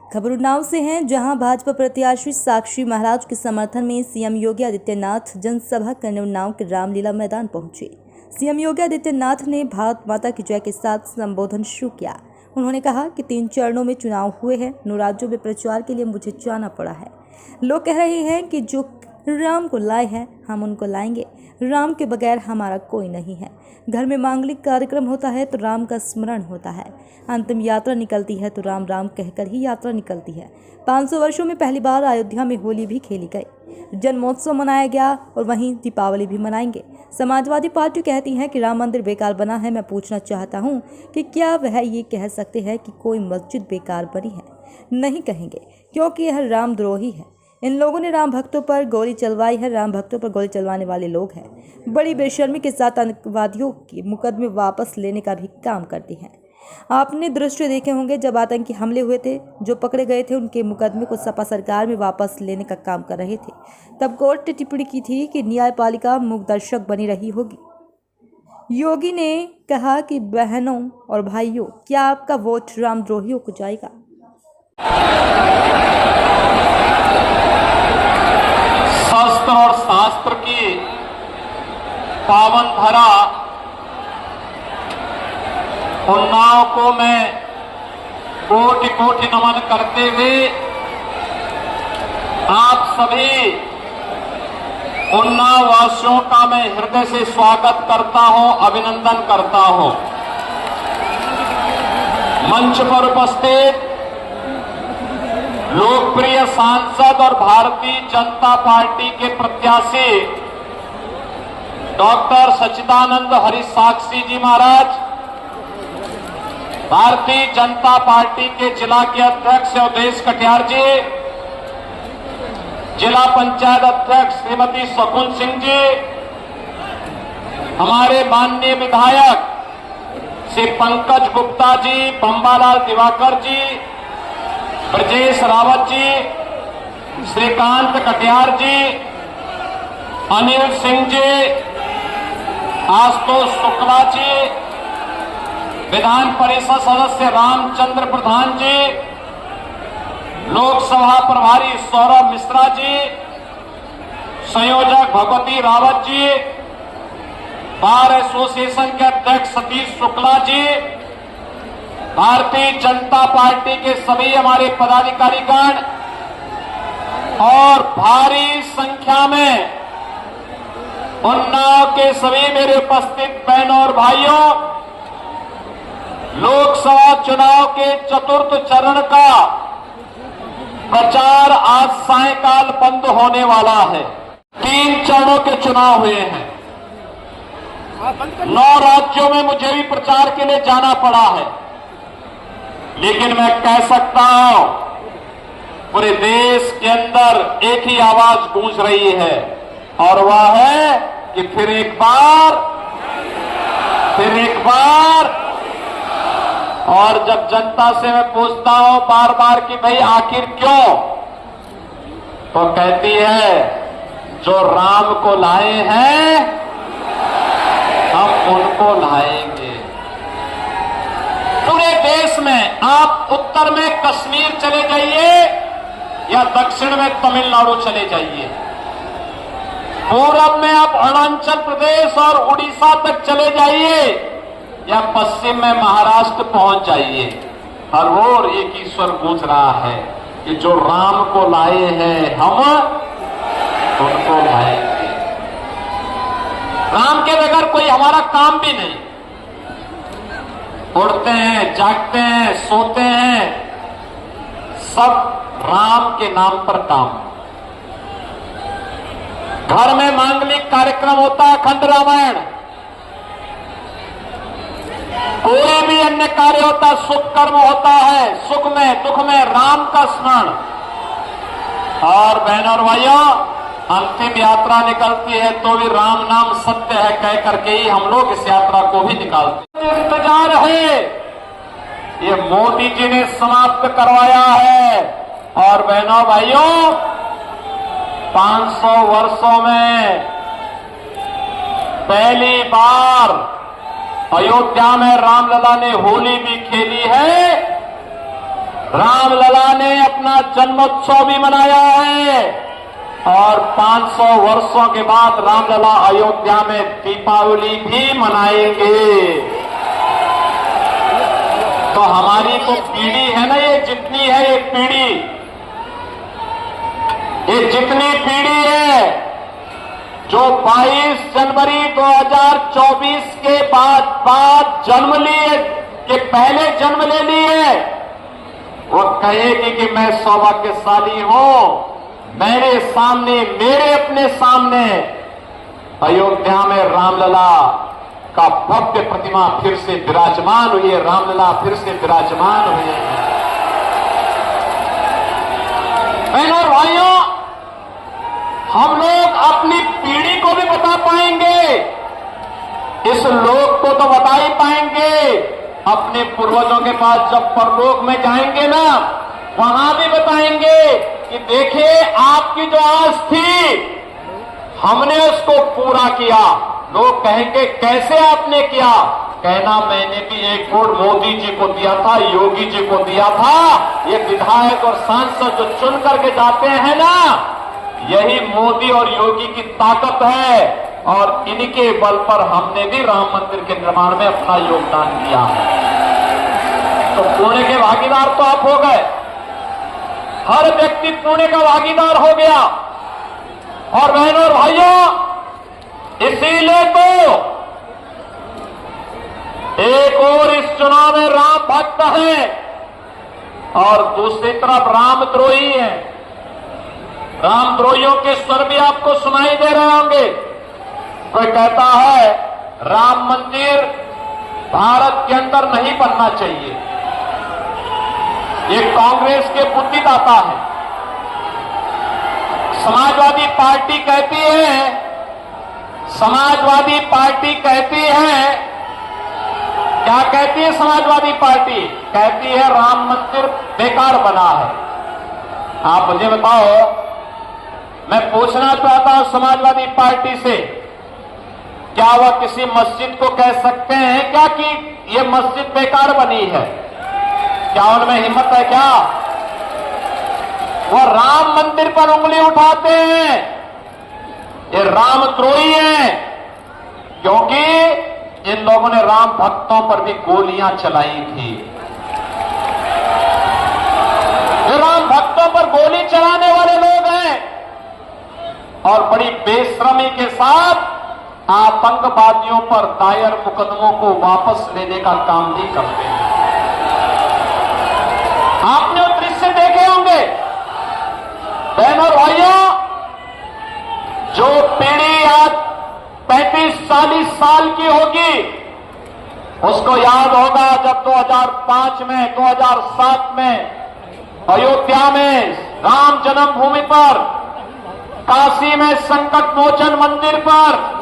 खबर उन्नाव से है, जहां भाजपा प्रत्याशी साक्षी महाराज के समर्थन में सीएम योगी आदित्यनाथ जनसभा करने उन्नाव के रामलीला मैदान पहुंचे। सीएम योगी आदित्यनाथ ने भारत माता की जय के साथ संबोधन शुरू किया। उन्होंने कहा कि 3 चरणों में चुनाव हुए हैं, 9 राज्यों में प्रचार के लिए मुझे जाना पड़ा है। लोग कह रहे हैं कि जो राम को लाए हैं हम उनको लाएंगे, राम के बगैर हमारा कोई नहीं है। घर में मांगलिक कार्यक्रम होता है तो राम का स्मरण होता है, अंतिम यात्रा निकलती है तो राम राम कहकर ही यात्रा निकलती है। 500 वर्षों में पहली बार अयोध्या में होली भी खेली गई, जन्मोत्सव मनाया गया और वहीं दीपावली भी मनाएंगे। समाजवादी पार्टी कहती है कि राम मंदिर बेकार बना है। मैं पूछना चाहता हूं कि क्या वह ये कह सकते हैं कि कोई मस्जिद बेकार बनी है? नहीं कहेंगे, क्योंकि यह रामद्रोही है। इन लोगों ने राम भक्तों पर गोली चलवाई है। राम भक्तों पर गोली चलवाने वाले लोग हैं। बड़ी बेशर्मी के साथ आतंकवादियों के मुकदमे वापस लेने का भी काम करती हैं। आपने दृश्य देखे होंगे, जब आतंकी हमले हुए थे, जो पकड़े गए थे उनके मुकदमे को सपा सरकार में वापस लेने का काम कर रहे थे। तब कोर्ट ने टिप्पणी की थी कि न्यायपालिका मूकदर्शक बनी रही होगी। योगी ने कहा कि बहनों और भाइयों, क्या आपका वोट रामद्रोहियों को जाएगा? शास्त्र और शास्त्र की पावन धरा उन्नाव को मैं कोटि कोटि नमन करते हुए आप सभी उन्नाव वासियों का मैं हृदय से स्वागत करता हूं, अभिनंदन करता हूं। मंच पर उपस्थित लोकप्रिय सांसद और भारतीय जनता पार्टी के प्रत्याशी डॉक्टर सच्चिदानंद हरि साक्षी जी महाराज, भारतीय जनता पार्टी के जिला के अध्यक्ष अवधेश कटियार जी, जिला पंचायत अध्यक्ष श्रीमती शकुन सिंह जी, हमारे माननीय विधायक श्री पंकज गुप्ता जी, बंबालाल दिवाकर जी, ब्रजेश रावत जी, श्रीकांत कटियार जी, अनिल सिंह जी, आशुतोष शुक्ला जी, विधान परिषद सदस्य रामचंद्र प्रधान जी, लोकसभा प्रभारी सौरभ मिश्रा जी, संयोजक भगवती रावत जी, बार एसोसिएशन के अध्यक्ष सतीश शुक्ला जी, भारतीय जनता पार्टी के सभी हमारे पदाधिकारीगण और भारी संख्या में उन्नाव के सभी मेरे उपस्थित बहनों और भाइयों, लोकसभा चुनाव के चतुर्थ चरण का प्रचार आज सायंकाल बंद होने वाला है। 3 चरणों के चुनाव हुए हैं। 9 राज्यों में मुझे भी प्रचार के लिए जाना पड़ा है, लेकिन मैं कह सकता हूं पूरे देश के अंदर एक ही आवाज गूंज रही है, और वह है कि फिर एक बार। और जब जनता से मैं पूछता हूं बार बार कि भाई आखिर क्यों, तो कहती है जो राम को लाए हैं हम उनको लाएंगे। पूरे देश में आप उत्तर में कश्मीर चले जाइए या दक्षिण में तमिलनाडु चले जाइए, पूरब में आप अरुणाचल प्रदेश और उड़ीसा तक चले जाइए या पश्चिम में महाराष्ट्र पहुंच जाइए, हर ओर एक ही स्वर गूंज रहा है कि जो राम को लाए हैं हम उनको लाएंगे। राम के बगैर कोई हमारा काम भी नहीं। उड़ते हैं, जागते हैं, सोते हैं, सब राम के नाम पर काम। घर में मांगलिक कार्यक्रम होता है, अखंड रामायण, कोई भी अन्य कार्य होता है, सुख कर्म होता है, सुख में दुख में राम का स्मरण। और बहनों और भाइयों, अंतिम यात्रा निकलती है तो भी राम नाम सत्य है कह करके ही हम लोग इस यात्रा को भी निकालते हैं। इंतजार है, ये मोदी जी ने समाप्त करवाया है। और बहनों भाइयों, 500 वर्षों में पहली बार अयोध्या में रामलला ने होली भी खेली है रामलला ने अपना जन्मोत्सव भी मनाया है और 500 वर्षों के बाद रामलला अयोध्या में दीपावली भी मनाएंगे। तो हमारी तो पीढ़ी है ना, ये जितनी है ये पीढ़ी, ये जितनी पीढ़ी है जो 22 जनवरी 2024 के बाद जन्म लिए, के पहले जन्म ले लिए, वो कहेगी कि मैं सौभाग्यशाली हूं, मेरे सामने, मेरे अपने सामने अयोध्या में रामलला का भव्य प्रतिमा फिर से विराजमान हुई है, रामलला फिर से विराजमान हुई है। बहनों और भाइयों, हम लोग अपनी पीढ़ी को भी बता पाएंगे, इस लोक को तो बता ही पाएंगे, अपने पूर्वजों के पास जब परलोक में जाएंगे ना, वहां भी बताएंगे कि देखिए आपकी जो आस थी हमने उसको पूरा किया। लोग कहेंगे कैसे आपने किया? कहना मैंने भी एक वोट मोदी जी को दिया था, योगी जी को दिया था। ये विधायक और सांसद जो चुन करके जाते हैं ना, यही मोदी और योगी की ताकत है और इनके बल पर हमने भी राम मंदिर के निर्माण में अपना योगदान दिया है। तो पुण्य के भागीदार तो आप हो गए, हर व्यक्ति पुण्य का भागीदार हो गया। और बहनों और भाइयों, इसीलिए तो एक और इस चुनाव में राम भक्त है और दूसरी तरफ रामद्रोही है। रामद्रोहियों के स्वर भी आपको सुनाई दे रहे होंगे। कोई कहता है राम मंदिर भारत के अंदर नहीं बनना चाहिए, ये कांग्रेस के बुद्धिदाता है। समाजवादी पार्टी कहती है, समाजवादी पार्टी कहती है, क्या कहती है समाजवादी पार्टी? कहती है राम मंदिर बेकार बना है। आप मुझे बताओ, मैं पूछना चाहता हूं समाजवादी पार्टी से, क्या वह किसी मस्जिद को कह सकते हैं क्या कि यह मस्जिद बेकार बनी है? क्या उनमें हिम्मत है क्या? वह राम मंदिर पर उंगली उठाते हैं, ये रामद्रोही हैं, क्योंकि इन लोगों ने राम भक्तों पर भी गोलियां चलाई थी। ये राम भक्तों पर गोली चलाने वाले लोग हैं और बड़ी बेशर्मी के साथ आतंकवादियों पर दायर मुकदमों को वापस लेने का काम भी करते हैं। आपने वो दृश्य देखे होंगे। बहनों और भाइयों, जो पीढ़ी आज 35-40 साल की होगी, उसको याद होगा जब 2005 में, 2007 में अयोध्या में राम जन्मभूमि पर, काशी में संकट मोचन मंदिर पर,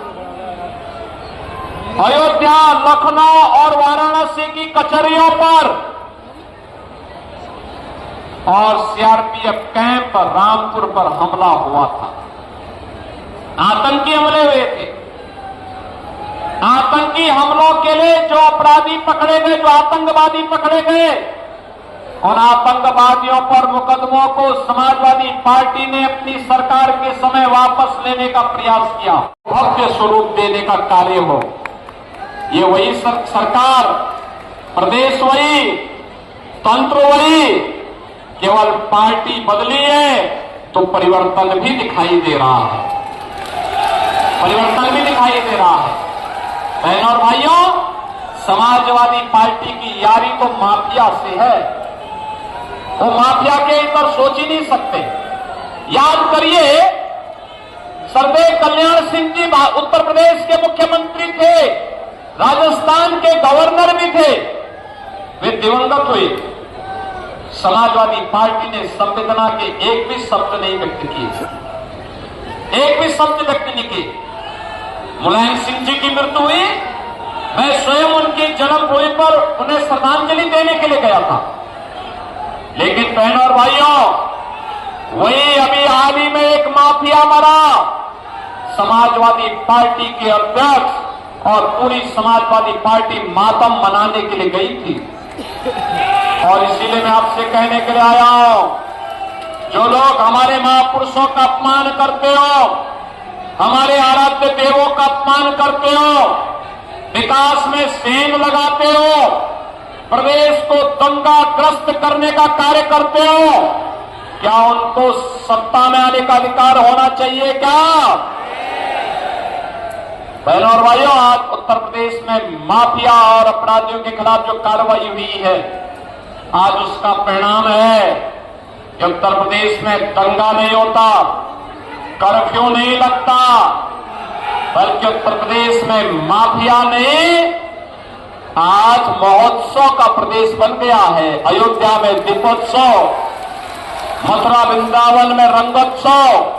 अयोध्या, लखनऊ और वाराणसी की कचहरियों पर और सीआरपीएफ कैंप रामपुर पर हमला हुआ था। आतंकी हमले हुए थे। आतंकी हमलों के लिए जो अपराधी पकड़े गए, जो आतंकवादी पकड़े गए, उन आतंकवादियों पर मुकदमों को समाजवादी पार्टी ने अपनी सरकार के समय वापस लेने का प्रयास किया, भव्य स्वरूप देने का कार्य हो। ये वही सरकार, प्रदेश वही, तंत्र वही, केवल पार्टी बदली है तो परिवर्तन भी दिखाई दे रहा है, परिवर्तन भी दिखाई दे रहा है। बहनों और भाइयों, समाजवादी पार्टी की यारी तो माफिया से है, वो माफिया के अंदर सोच ही नहीं सकते। याद करिए, सर्वदेव कल्याण सिंह जी उत्तर प्रदेश के मुख्यमंत्री थे, राजस्थान के गवर्नर भी थे, वे दिवंगत हुए। समाजवादी पार्टी ने संवेदना के एक भी शब्द नहीं व्यक्त किए, एक भी शब्द व्यक्त नहीं किए। मुलायम सिंह जी की मृत्यु हुई, मैं स्वयं उनकी जन्मभूमि पर उन्हें श्रद्धांजलि देने के लिए गया था। लेकिन बहनों और भाइयों, वही अभी हाल ही में एक माफिया मरा, समाजवादी पार्टी के अध्यक्ष, और पूरी समाजवादी पार्टी मातम मनाने के लिए गई थी। और इसीलिए मैं आपसे कहने के लिए आया हूं, जो लोग हमारे महापुरुषों का अपमान करते हो, हमारे आराध्य देवों का अपमान करते हो, विकास में सेंध लगाते हो, प्रदेश को दंगाग्रस्त करने का कार्य करते हो, क्या उनको सत्ता में आने का अधिकार होना चाहिए क्या? बहनों और भाइयों, आज उत्तर प्रदेश में माफिया और अपराधियों के खिलाफ जो कार्रवाई हुई है, आज उसका परिणाम है कि उत्तर प्रदेश में दंगा नहीं होता, कर्फ्यू नहीं लगता, बल्कि उत्तर प्रदेश में माफिया नहीं, आज महोत्सव का प्रदेश बन गया है। अयोध्या में दीपोत्सव, मथुरा वृंदावन में रंगोत्सव,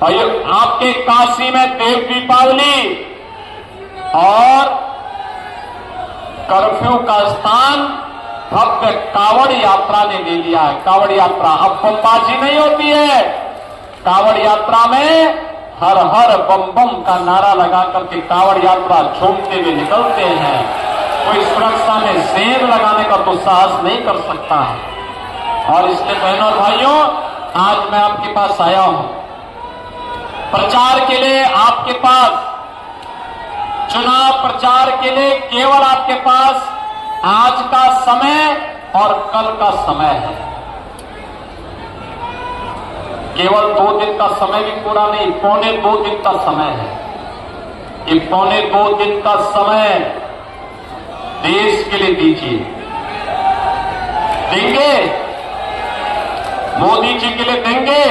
आपके काशी में देव दीपावली, और कर्फ्यू का स्थान भव्य कावड़ यात्रा ने ले लिया है। कावड़ यात्रा अब बमबाजी नहीं होती है, कावड़ यात्रा में हर हर बम बम का नारा लगा करके कावड़ यात्रा झूमते हुए निकलते हैं। कोई सुरक्षा में सेंध लगाने का तो साहस नहीं कर सकता है। और इसलिए बहनों और भाइयों, आज मैं आपके पास आया हूं प्रचार के लिए। आपके पास चुनाव प्रचार के लिए केवल आपके पास आज का समय और कल का समय है। केवल 2 दिन का समय भी पूरा नहीं, 2.25 दिन का समय है। ये 2.25 दिन का समय देश के लिए दीजिए। देंगे? मोदी जी के लिए देंगे?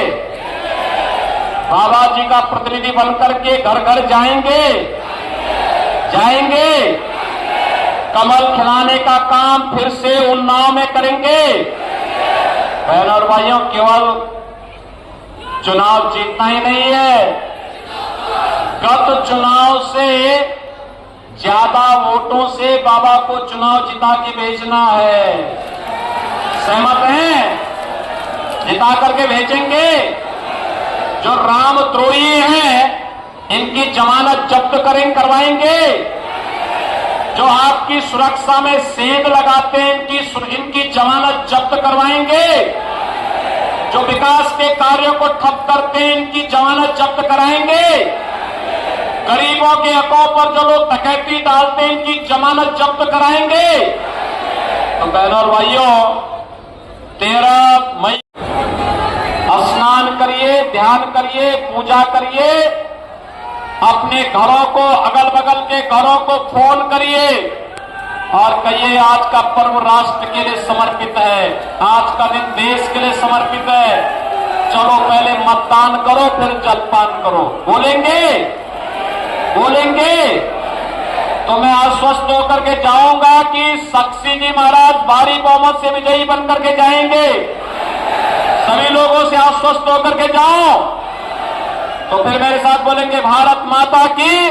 बाबा जी का प्रतिनिधि बनकर के घर घर जाएंगे? जाएंगे? कमल खिलाने का काम फिर से उन्नाव में करेंगे? बहनों और भाइयों, केवल चुनाव जीतना ही नहीं है, गत चुनाव से ज्यादा वोटों से बाबा को चुनाव जिता के भेजना है। सहमत हैं? जिता करके भेजेंगे। जो रामद्रोही हैं, इनकी जमानत जब्त करवाएंगे। जो आपकी सुरक्षा में सेंध लगाते हैं, इनकी जमानत जब्त करवाएंगे। जो विकास के कार्यों को ठप करते हैं, इनकी जमानत जब्त कराएंगे। गरीबों के हकों पर जो लोग डकैती डालते हैं, इनकी जमानत जब्त कराएंगे। तो बहनों और भाइयों, 13 मई स्नान करिए, ध्यान करिए, पूजा करिए, अपने घरों को, अगल बगल के घरों को फोन करिए और कहिए आज का पर्व राष्ट्र के लिए समर्पित है, आज का दिन देश के लिए समर्पित है। चलो पहले मतदान करो, फिर जलपान करो। बोलेंगे? बोलेंगे? तो मैं आश्वस्त होकर के जाऊंगा कि सक्सी जी महाराज भारी बहुमत से विजयी बनकर के जाएंगे। सभी लोगों से आश्वस्त होकर के जाओ। तो फिर मेरे साथ बोलेंगे, भारत माता की